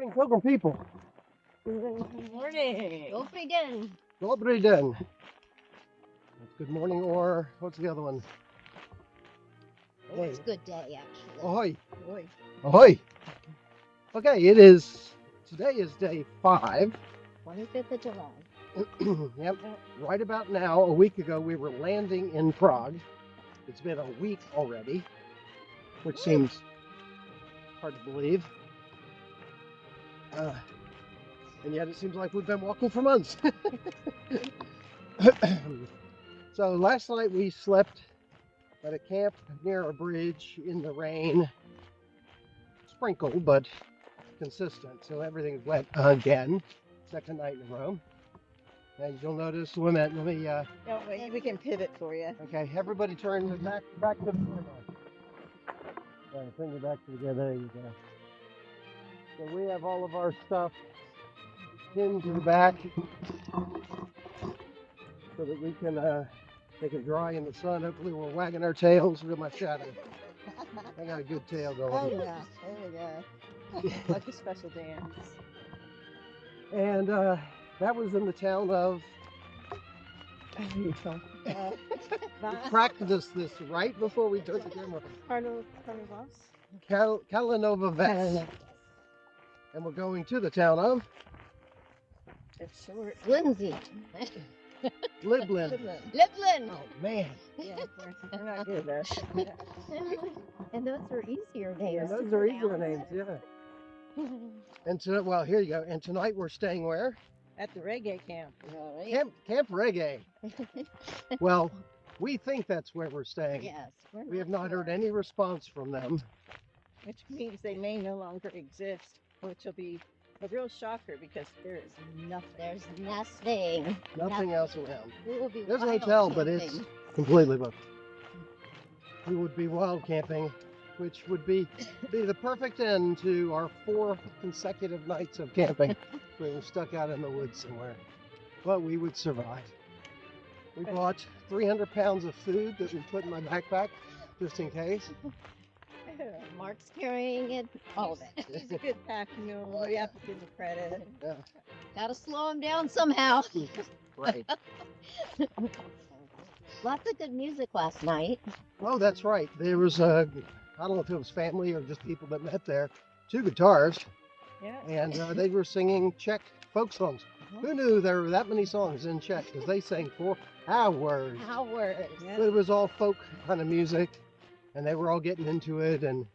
morning, Pilgrim people. Good morning. Dobry den. Dobry den. That's good morning, or what's the other one? Oh, it's a good day, actually. Ahoy. Boy. Ahoy. Okay, today is day 5. 25th of July. Yep, right about now, a week ago, we were landing in Prague. It's been a week already, which seems hard to believe. And yet it seems like we've been walking for months. So last night we slept at a camp near a bridge in the rain. Sprinkled, but consistent. So everything's wet again. Second night in a row. And you'll notice when let me No, wait, we can pivot for you. okay, everybody turn back to the camera. Bring it back together. There you go. So we have all of our stuff pinned to the back so that we can make it dry in the sun. Hopefully we're wagging our tails with my shadow. I got a good tail going. Oh yeah, there we go. Like a special dance. And that was in the town of we practiced this right before we took the camera. Kalinova Ves. And we're going to the town of It's short. Lindsay. Liblin. Liblin. Oh man. Yeah, we're not good at that. And those are easier names. Yeah, those are easier names, yeah. And so, well, here you go. And tonight we're staying where? At the reggae camp. Camp Reggae. Well, we think that's where we're staying. Yes. We have not heard any response from them. Which means they may no longer exist, which will be a real shocker because there is nothing. There's nothing. Nothing else around. We will be There's a wild hotel, but it's camping. completely booked. We would be wild camping, which would be the perfect end to our 4 consecutive nights of camping. We were stuck out in the woods somewhere, but we would survive. We bought 300 pounds of food that we put in my backpack just in case. Mark's carrying it. All of it. He's a good pack mule. You have to give him credit. Yeah, Gotta slow him down somehow. right. Lots of good music last night. Oh, that's right. There was I don't know if it was family or just people that met there. 2 guitars, Yeah. and they were singing Czech folk songs. Who knew there were that many songs in Czech? Because they sang for hours. Hours. Yeah. But it was all folk kind of music, and they were all getting into it and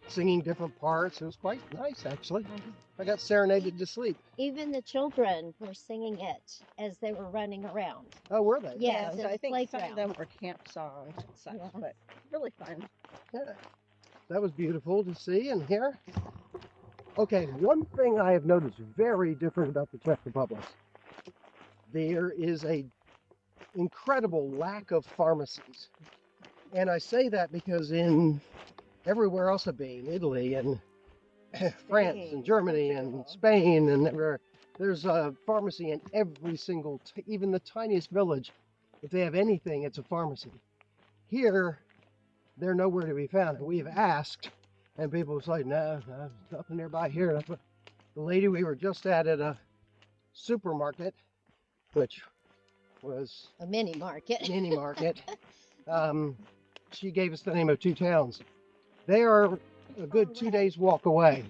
singing different parts. It was quite nice, actually. I got serenaded to sleep. Even the children were singing it as they were running around. Oh, were they? Yes, so at I the think some playground. of them were camp songs and such, Yeah. but really fun. Yeah. That was beautiful to see and hear. Okay, one thing I have noticed very different about the Czech Republic. There is a incredible lack of pharmacies. And I say that because in everywhere else I've been, Italy and France and Germany and Spain and everywhere, there's a pharmacy in every single, even the tiniest village. If they have anything, it's a pharmacy. Here, they're nowhere to be found. And we have asked, and people say, no, nothing nearby here. That's what the lady we were just at a supermarket, which was A mini market. mini market, she gave us the name of 2 towns. They are a good 2 days walk away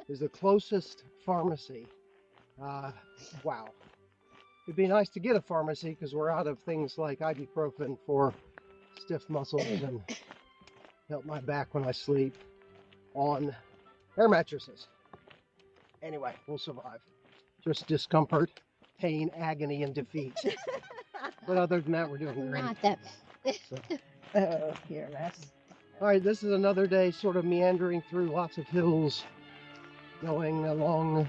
is the closest pharmacy. Wow. It'd be nice to get a pharmacy because we're out of things like ibuprofen for stiff muscles and help my back when I sleep on air mattresses. Anyway, we'll survive. Just discomfort, pain, agony, and defeat. But other than that, we're doing great. Not that bad. So, Oh, here, that's all right, this is another day sort of meandering through lots of hills, going along.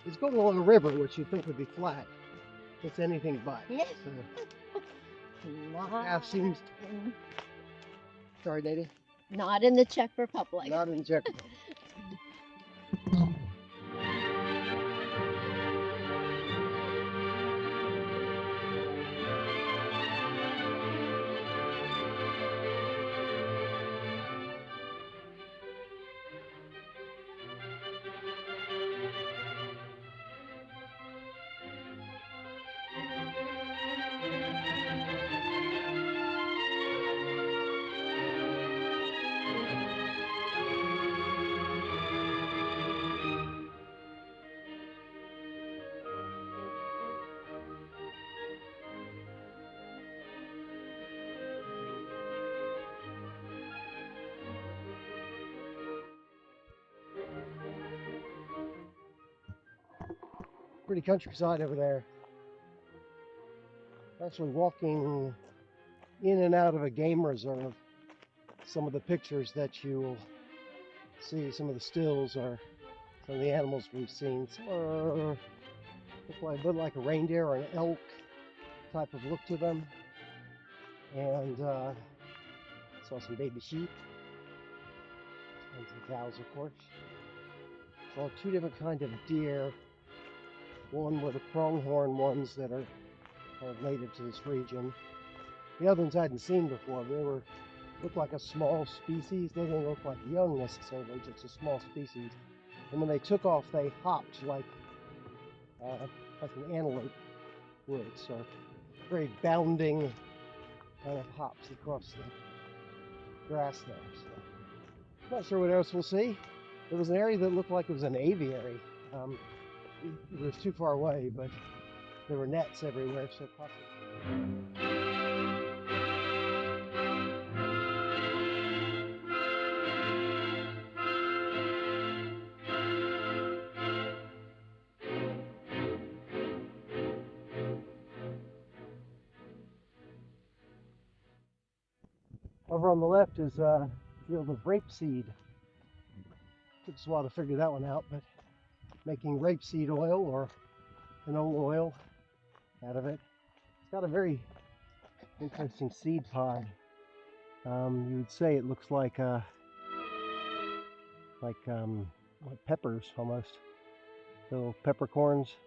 It's going along a river, which you'd think would be flat. It's anything but. So, Not, seems. Sorry, Daddy. not in the Czech Republic. Not in Czech. Pretty countryside over there. Actually walking in and out of a game reserve. Some of the pictures that you'll see, some of the stills are some of the animals we've seen. Some are look like a reindeer or an elk type of look to them. And saw some baby sheep and some cows, of course. Saw two different kinds of deer. One were the pronghorn ones that are native to this region. The other ones I hadn't seen before. They looked like a small species. They didn't look like young necessarily, just a small species. And when they took off, they hopped like an antelope would. So very bounding kind of hops across the grass there. So not sure what else we'll see. There was an area that looked like it was an aviary. It was too far away, but there were nets everywhere, so possibly. Over on the left is a field of rapeseed. Took us a while to figure that one out, but making rapeseed oil or canola oil out of it. It's got a very interesting seed pod. You would say it looks like peppers almost, little peppercorns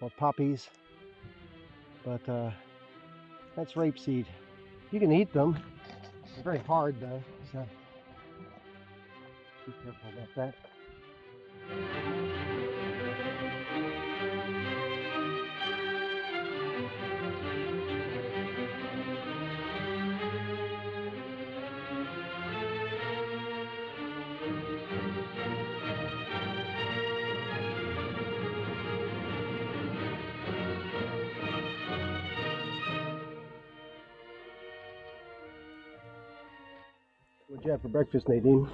or poppies. But that's rapeseed. You can eat them. They're very hard though, so be careful about that. What'd you have for breakfast, Nadine?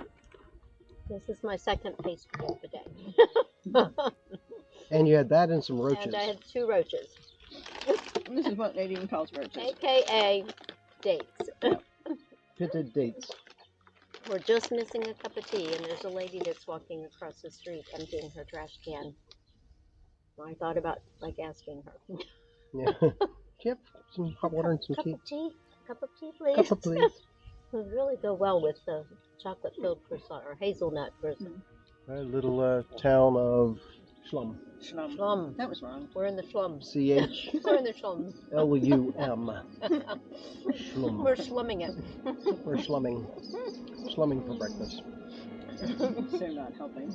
This is my second pastry of the day. And you had that and some roaches. And I had 2 roaches. This is what Nadine calls roaches. AKA dates. Pitted dates. We're just missing a cup of tea, and there's a lady that's walking across the street emptying her trash can. I thought about asking her. Yeah. Do you have some hot water and some tea? Cup of tea, please. Cup of please. It would really go well with the chocolate-filled croissant or hazelnut croissant. A little town of Chlum. Chlum. That was wrong. We're in the Chlum. C-H-L-U-M. We're in the Chlum. Chlum. We're slumming it. We're slumming. Slumming for breakfast. So not helping.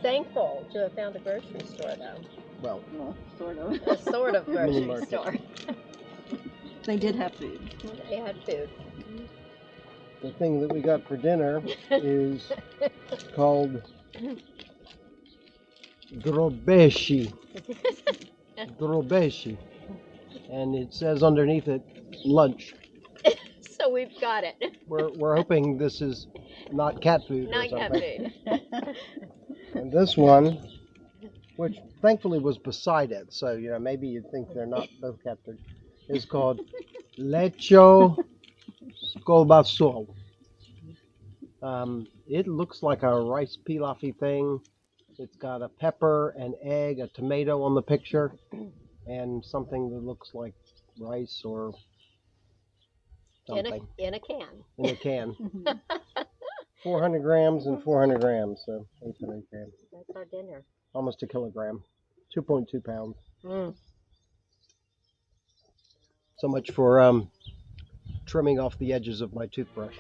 Thankful to have found a grocery store, though. Well, Sort of. A sort of Mini grocery market. store. They did have food. They had food. the thing that we got for dinner is called drobeshi. Drobeshi. And it says underneath it, lunch. So we've got it. We're hoping this is not cat food or Not something. cat food. And this one, which thankfully was beside it, so maybe you'd think they're not both cat food, is called lecho skolbaso. It looks like a rice pilafy thing. It's got a pepper, an egg, a tomato on the picture, and something that looks like rice or something. In a can. In a can. 400 grams and 400 grams, so 800 grams. That's our dinner. Almost a kilogram. 2.2 pounds. Mm. So much for trimming off the edges of my toothbrush.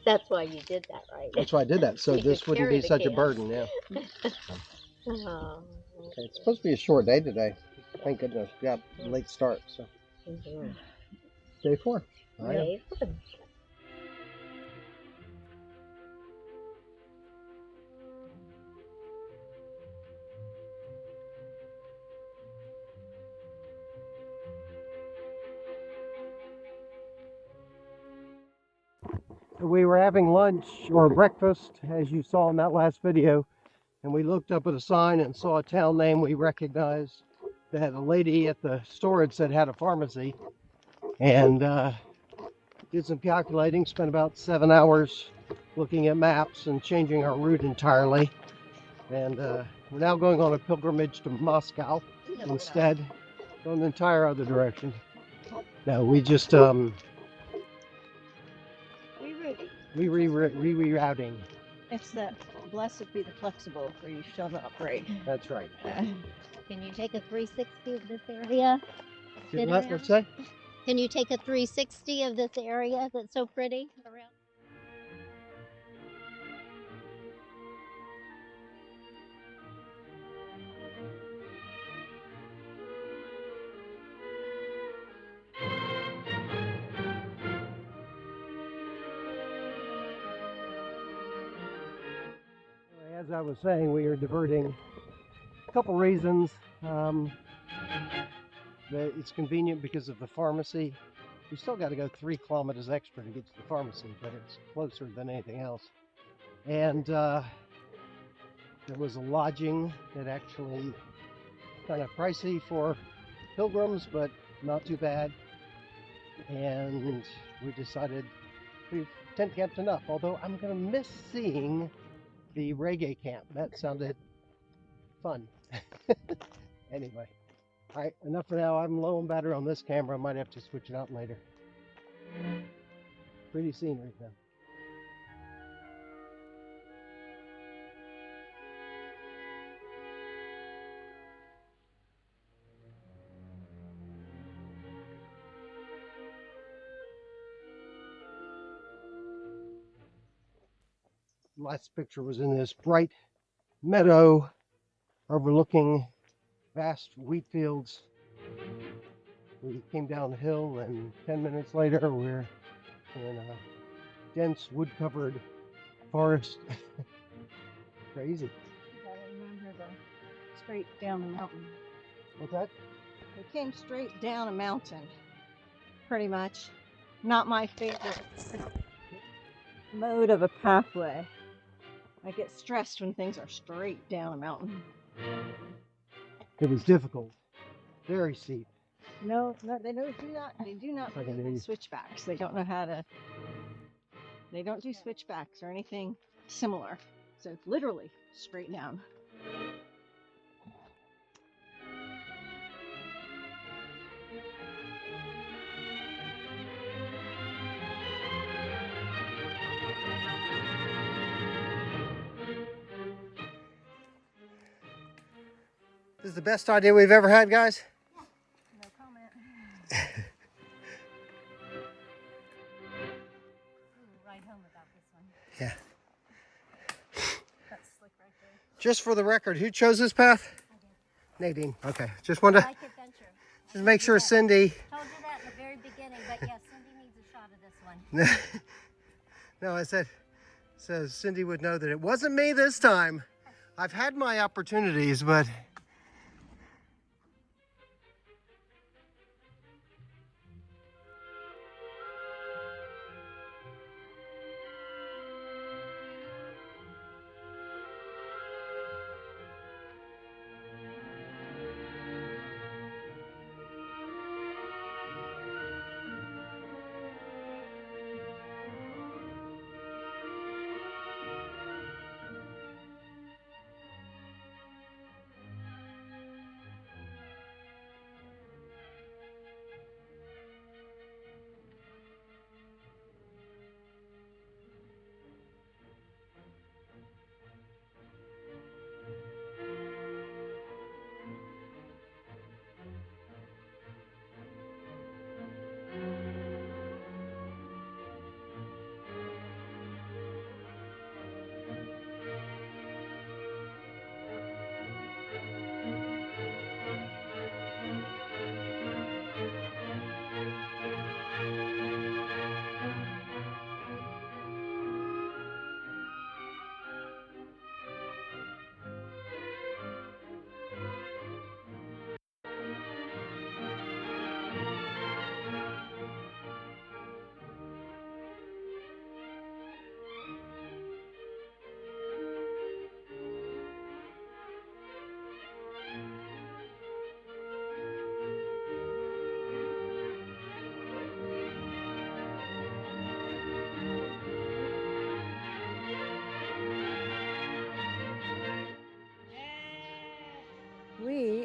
That's why you did that, right? That's why I did that, so You this could wouldn't carry be the such a cans. burden, yeah. Oh. Okay, it's supposed to be a short day today. Thank goodness. We got a late start, so. Mhm. Day 4. Oh, yeah. Yay. We were having lunch or breakfast, as you saw in that last video, and we looked up at a sign and saw a town name we recognized that a lady at the store had said had a pharmacy, and did some calculating, spent about 7 hours looking at maps and changing our route entirely. And we're now going on a pilgrimage to Moscow instead, going the entire other direction. No, we just rerouting. It's that blessed be the flexible where you shall not break. That's right. Can you take a 360 of this area? What's that? Can you take a 360 of this area that's so pretty around? As I was saying, we are diverting. A couple reasons. It's convenient because of the pharmacy. We still got to go 3 kilometers extra to get to the pharmacy, but it's closer than anything else. And there was a lodging that actually kind of pricey for pilgrims, but not too bad. And we decided tent camp's enough, although I'm going to miss seeing the reggae camp. That sounded fun. Anyway, all right, enough for now. I'm low on battery on this camera. I might have to switch it out later. Pretty scenery though. Last picture was in this bright meadow overlooking vast wheat fields. We came down the hill and 10 minutes later we're in a dense wood-covered forest. Crazy. You gotta remember the straight down the mountain. What's that? We came straight down a mountain, pretty much. Not my favorite mode of a pathway. I get stressed when things are straight down a mountain. It was difficult, very steep. No, they do not Okay, do switchbacks. They don't know how to. They don't do switchbacks or anything similar. So it's literally straight down. This is the best idea we've ever had, guys. No comment. Ride home about this one. Yeah. That's slick right there. Just for the record, who chose this path? I did. Nadine. Okay. Just wanted to Like adventure. just make sure Cindy. Told you that in the very beginning, but yes, Cindy needs a shot of this one. No, I said so Cindy would know that it wasn't me this time. I've had my opportunities, but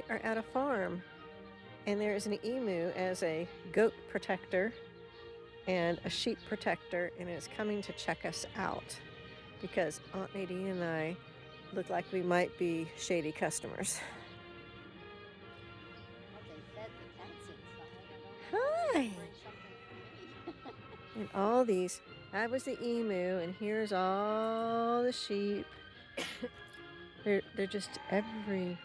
are at a farm, and there is an emu as a goat protector and a sheep protector, and it's coming to check us out because Aunt Nadine and I look like we might be shady customers. Hi! And all these, that was the emu, and here's all the sheep. They're just everywhere.